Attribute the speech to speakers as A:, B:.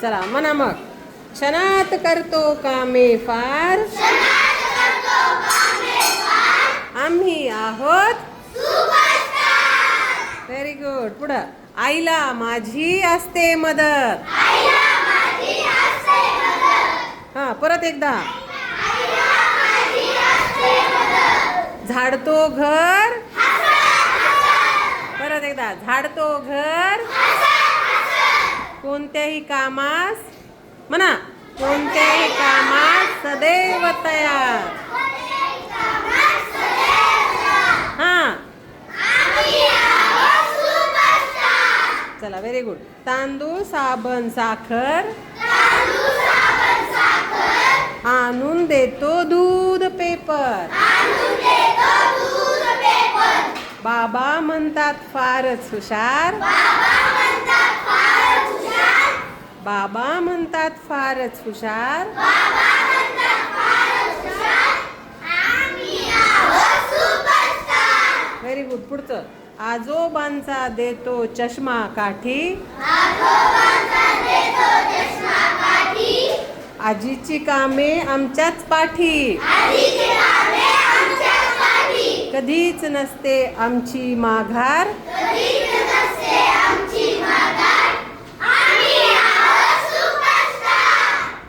A: चला म्हणा मग. क्षणात करतो कामे फार, आम्ही आहोत. Very good. पुढं. आईला माझी असते मदत. हा परत एकदा. झाडतो घर. परत एकदा. झाडतो घर. कोणत्याही कामास म्हणा. कोणत्याही कामास सदैव तयार. हा चला व्हेरी गुड. तांदूळ साबण साखर, आणून देतो दूध पेपर. बाबा म्हणतात फारच हुशार. बाबा म्हणतात फारच हुशार. Very good. पुढचं. आजोबांचा देतो चष्मा काठी, आजीची कामे आमच्याच पाठी. कधीच नसते आमची माघार.